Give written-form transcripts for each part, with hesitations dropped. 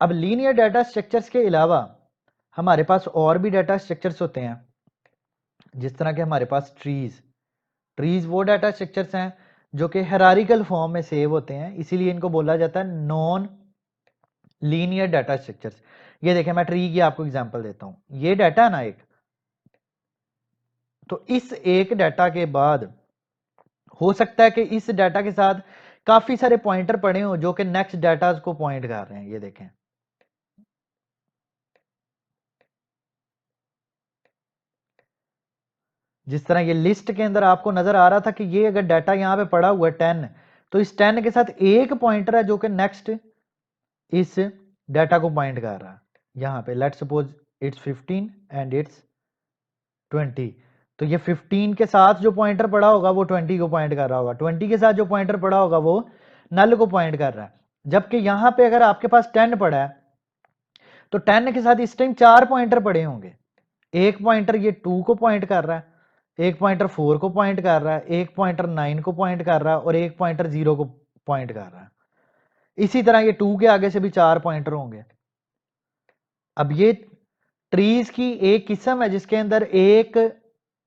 अब linear data structures के अलावा हमारे पास और भी डाटा स्ट्रक्चर्स होते हैं, जिस तरह के हमारे पास ट्रीज वो डाटा स्ट्रक्चर्स हैं जो कि हायरार्किकल फॉर्म में सेव होते हैं, इसीलिए इनको बोला जाता है नॉन लीनियर डाटा स्ट्रक्चर्स। ये देखें, मैं ट्री की आपको एग्जांपल देता हूं। ये डाटा है ना एक, तो इस एक डाटा के बाद हो सकता है कि इस डाटा के साथ काफी सारे पॉइंटर पड़े हो जो कि नेक्स्ट डाटा को पॉइंट कर रहे हैं। ये देखें, जिस तरह ये लिस्ट के अंदर आपको नजर आ रहा था कि ये अगर डाटा यहां पे पड़ा हुआ है 10, तो इस 10 के साथ एक पॉइंटर है जो कि नेक्स्ट इस डाटा को पॉइंट कर रहा है। यहां पे let's suppose it's 15 and it's 20, तो ये 15 के साथ जो पॉइंटर पड़ा होगा वो 20 को पॉइंट कर रहा होगा, 20 के साथ जो पॉइंटर पड़ा होगा वो नल को पॉइंट कर रहा है। जबकि यहां पे अगर आपके पास 10 पड़ा है तो 10 के साथ इस टाइम 4 पॉइंटर पड़े होंगे। एक पॉइंटर ये 2 को पॉइंट कर रहा है, एक पॉइंटर 4 को पॉइंट कर रहा है, एक पॉइंटर 9 को पॉइंट कर रहा है और एक पॉइंटर 0 को पॉइंट कर रहा है। इसी तरह ये 2 के आगे से भी 4 पॉइंटर होंगे। अब ये ट्रीज की एक किस्म है जिसके अंदर एक,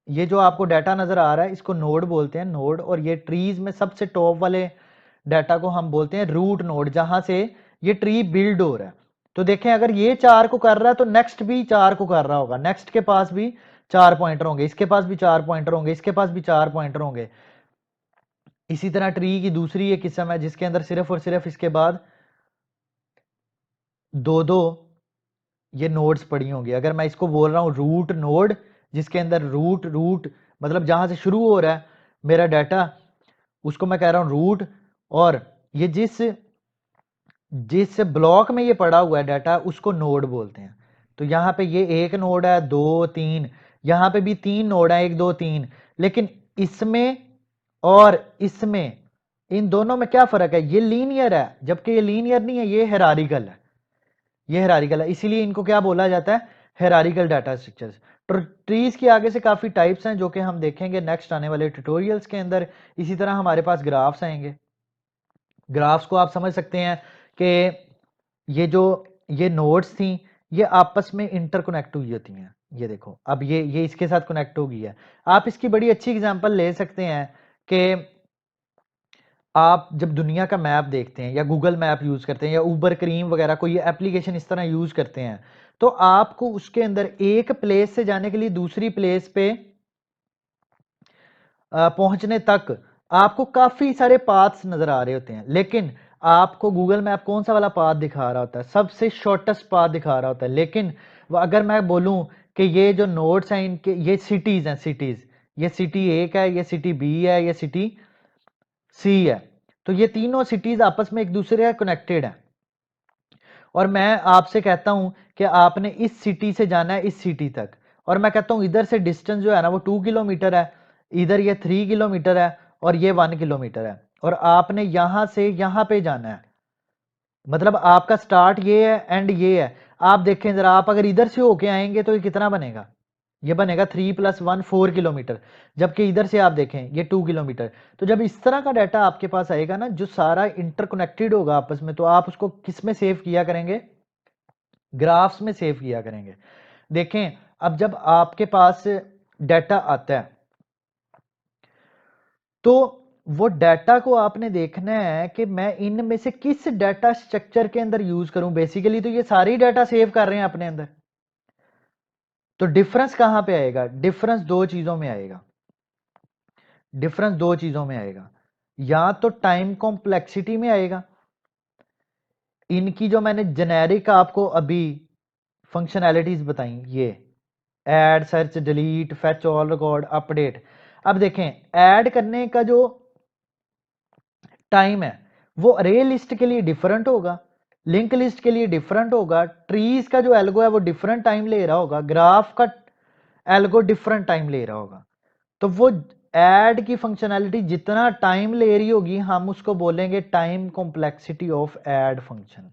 ये जो आपको डाटा नजर आ रहा है इसको नोड बोलते हैं, नोड। और ये ट्रीज में सबसे टॉप वाले डाटा को हम बोलते हैं रूट नोड, जहां से ये ट्री बिल्ड हो रहा है। तो देखें, अगर ये 4 को कर रहा है तो नेक्स्ट भी 4 को कर रहा होगा, नेक्स्ट के पास भी 4 पॉइंटर होंगे, इसके पास भी 4 पॉइंटर होंगे, इसके पास भी 4 पॉइंटर होंगे। इसी तरह ट्री की दूसरी एक किस्म है जिसके अंदर सिर्फ और सिर्फ इसके बाद दो दो ये नोड्स पड़ी होंगी। अगर मैं इसको बोल रहा हूं रूट नोड, जिसके अंदर रूट रूट मतलब जहां से शुरू हो रहा है मेरा डाटा, उसको मैं कह रहा हूं रूट। और ये जिस जिस ब्लॉक में ये पड़ा हुआ है डाटा उसको नोड बोलते हैं। तो यहां पे ये एक नोड है, 2 3, यहां पे भी 3 नोड है, 1 2 3। लेकिन इसमें और इसमें, इन दोनों में क्या फर्क है? ये लीनियर है, जबकि ये लीनियर नहीं है, ये हायरार्किकल है। ये हायरार्किकल है, इसीलिए इनको क्या बोला जाता है? Hierarchical data structures. तो ट्रीज के आगे से काफी टाइप्स हैं जो कि हम देखेंगे नेक्स्ट आने वाले ट्यूटोरियल्स के अंदर। इसी तरह हमारे पास ग्राफ्स आएंगे। ग्राफ्स को आप समझ सकते हैं कि ये जो ये नोड्स थी ये आपस में इंटरकनेक्ट हुई होती हैं। ये देखो, अब ये इसके साथ कनेक्ट हो गई है। आप इसकी बड़ी अच्छी एग्जांपल ले सकते हैं कि आप जब दुनिया का मैप देखते हैं या गूगल मैप यूज करते हैं या उबर क्रीम वगैरह कोई एप्लीकेशन इस तरह यूज करते हैं, तो आपको उसके अंदर एक प्लेस से जाने के लिए दूसरी प्लेस पे पहुंचने तक आपको काफी सारे पाथ्स नजर आ रहे होते हैं। लेकिन आपको गूगल मैप कौन सा वाला पाथ दिखा रहा होता है? सबसे शॉर्टेस्ट पाथ दिखा रहा होता है। लेकिन अगर मैं बोलूं कि ये जो नोड्स हैं इनके, ये सिटीज हैं, सिटीज, ये सिटी एक है, ये सिटी बी है, ये सिटी सी है, तो ये तीनों सिटीज आपस में एक दूसरे से कनेक्टेड है। और मैं आपसे कहता हूं कि आपने इस सिटी से जाना है इस सिटी तक, और मैं कहता हूं इधर से डिस्टेंस जो है ना वो 2 किलोमीटर है, इधर ये 3 किलोमीटर है और ये 1 किलोमीटर है, और आपने यहां से यहां पे जाना है। मतलब आपका स्टार्ट ये है, एंड ये है। आप देखें जरा, आप अगर इधर से होके आएंगे तो ये कितना बनेगा? ये बनेगा 3 + 1 4 किलोमीटर, जबकि इधर से आप देखें ये 2 किलोमीटर। तो जब इस तरह का डाटा आपके पास आएगा ना जो सारा इंटरकनेक्टेड होगा आपस में, तो आप उसको किस में सेव किया करेंगे? ग्राफ्स में सेव किया करेंगे। देखें, अब जब आपके पास डाटा आता है तो वो डाटा को आपने देखना है कि मैं इनमें से किस डाटा स्ट्रक्चर के अंदर यूज करूं। बेसिकली तो ये सारी डाटा सेव कर रहे हैं अपने अंदर। तो डिफरेंस कहां पे आएगा? डिफरेंस दो चीजों में आएगा। डिफरेंस दो चीजों में आएगा, या तो टाइम कॉम्प्लेक्सिटी में आएगा। इनकी जो मैंने जेनेरिक आपको अभी फंक्शनैलिटीज बताई, ये add, search, delete, fetch all, record, update. अब देखें, ऐड करने का जो टाइम है वो अरे लिस्ट के लिए डिफरेंट होगा, लिंक लिस्ट के लिए डिफरेंट होगा, ट्रीज का जो एल्गो है वो डिफरेंट टाइम ले रहा होगा, ग्राफ का एल्गो डिफरेंट टाइम ले रहा होगा। तो वो ऐड की फंक्शनैलिटी जितना टाइम ले रही होगी हम उसको बोलेंगे time complexity of add function.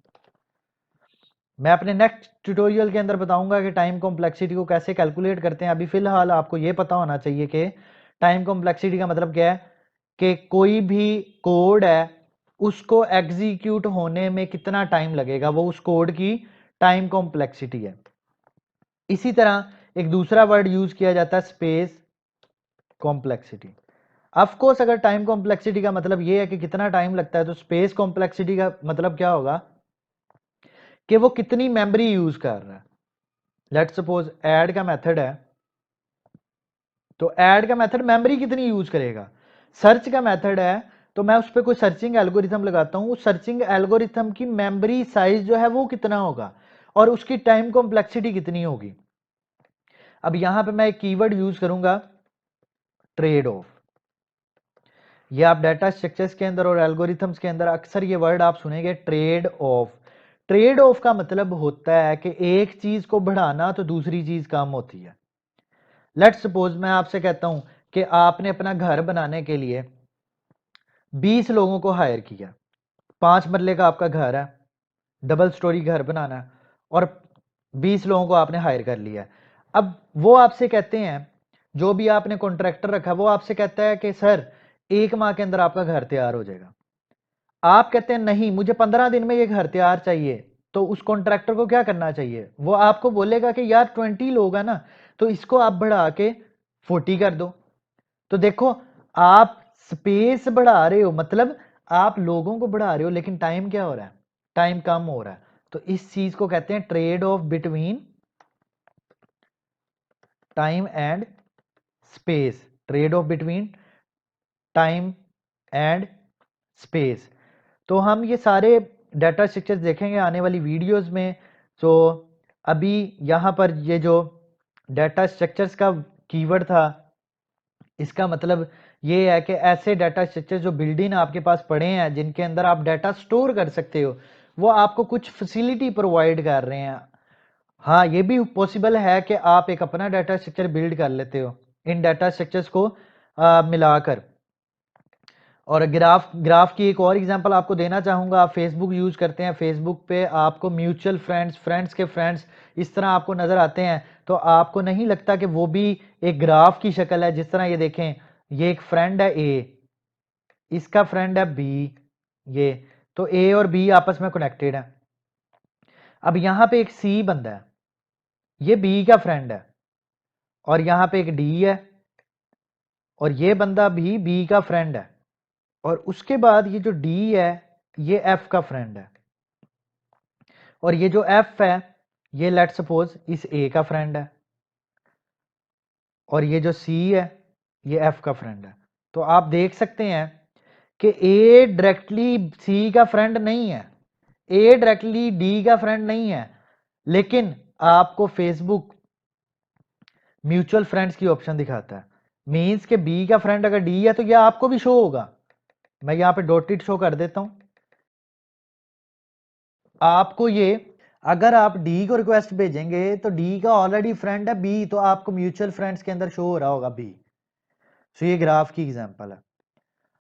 मैं अपने नेक्स्ट ट्यूटोरियल के अंदर बताऊंगा कि टाइम कॉम्प्लेक्सिटी को कैसे कैलकुलेट करते हैं। अभी फिलहाल आपको यह पता होना चाहिए कि टाइम कॉम्प्लेक्सिटी का मतलब क्या है, कि कोई भी कोड है उसको एग्जीक्यूट होने में कितना टाइम लगेगा, वो उस कोड की टाइम कॉम्प्लेक्सिटी है। इसी तरह एक दूसरा वर्ड यूज किया जाता है स्पेस कॉम्प्लेक्सिटी। ऑफ कोर्स अगर टाइम कॉम्प्लेक्सिटी का मतलब ये है कि कितना टाइम लगता है, तो स्पेस कॉम्प्लेक्सिटी का मतलब क्या होगा कि वो कितनी मेमोरी यूज कर रहा है। लेट्स सपोज ऐड का मेथड है, तो ऐड का मेथड मेमोरी कितनी यूज करेगा। सर्च का मेथड है, तो मैं उस पर कोई सर्चिंग एल्गोरिथम लगाता हूं, उस सर्चिंग एल्गोरिथम की मेमोरी साइज जो है वो कितना होगा और उसकी टाइम कॉम्प्लेक्सिटी कितनी होगी। अब यहां पे मैं एक कीवर्ड यूज करूंगा, ट्रेड ऑफ। ये आप डाटा स्ट्रक्चर्स के अंदर और एल्गोरिथम्स के अंदर अक्सर ये वर्ड आप सुनेंगे, ट्रेड ऑफ। ट्रेड ऑफ का मतलब होता है कि एक चीज को बढ़ाना तो दूसरी चीज कम होती है। लेट्स सपोज मैं आपसे कहता हूं कि आपने अपना घर बनाने के लिए 20 लोगों को हायर किया, 5 मरले का आपका घर है, डबल स्टोरी घर बनाना है और 20 लोगों को आपने हायर कर लिया है। अब वो आपसे कहते हैं, जो भी आपने कॉन्ट्रैक्टर रखा वो आपसे कहता है कि सर 1 माह के अंदर आपका घर तैयार हो जाएगा। आप कहते हैं नहीं, मुझे 15 दिन में ये घर तैयार चाहिए। तो उस कॉन्ट्रैक्टर को क्या करना चाहिए, वो आपको बोलेगा कि यार 20 लोग है ना, तो इसको आप बढ़ा के 40 कर दो। तो देखो, आप स्पेस बढ़ा रहे हो, मतलब आप लोगों को बढ़ा रहे हो, लेकिन टाइम क्या हो रहा है, टाइम कम हो रहा है। तो इस चीज को कहते हैं trade off between time and space. Trade off between time and space. तो हम ये सारे डाटा स्ट्रक्चर्स देखेंगे आने वाली वीडियोस में। तो अभी यहाँ पर ये जो डाटा स्ट्रक्चर्स का कीवर्ड था, इसका मतलब ये है कि ऐसे डाटा स्ट्रक्चर जो बिल्ड इन आपके पास पड़े हैं, जिनके अंदर आप डाटा स्टोर कर सकते हो, वो आपको कुछ फैसिलिटी प्रोवाइड कर रहे हैं। हाँ, ये भी पॉसिबल है कि आप एक अपना डाटा स्ट्रक्चर बिल्ड कर लेते हो इन डाटा स्ट्रक्चर्स को मिलाकर। और ग्राफ ग्राफ की एक और एग्जांपल आपको देना चाहूंगा। आप फेसबुक यूज करते हैं, फेसबुक पे आपको म्यूचुअल फ्रेंड्स, फ्रेंड्स के फ्रेंड्स इस तरह आपको नजर आते हैं, तो आपको नहीं लगता कि वो भी एक ग्राफ की शक्ल है। जिस तरह ये देखें, ये एक फ्रेंड है ए, इसका फ्रेंड है बी, ये तो ए और बी आपस में कनेक्टेड है। अब यहां पे एक सी बंदा है, ये बी का फ्रेंड है, और यहां पे एक डी है, और ये बंदा भी बी का फ्रेंड है, और उसके बाद ये जो डी है ये एफ का फ्रेंड है, और ये जो एफ है ये लेट सपोज इस ए का फ्रेंड है, और ये जो सी है ये एफ का फ्रेंड है। तो आप देख सकते हैं कि ए डायरेक्टली सी का फ्रेंड नहीं है, ए डायरेक्टली डी का फ्रेंड नहीं है, लेकिन आपको फेसबुक म्यूचुअल फ्रेंड्स की ऑप्शन दिखाता है। मींस के बी का फ्रेंड अगर डी है तो यह आपको भी शो होगा। मैं यहां पे डॉटेड शो कर देता हूं आपको ये। अगर आप डी को रिक्वेस्ट भेजेंगे तो डी का ऑलरेडी फ्रेंड है बी, तो आपको म्यूचुअल फ्रेंड्स के अंदर शो हो रहा होगा बी। सो ये ग्राफ की एग्जांपल है।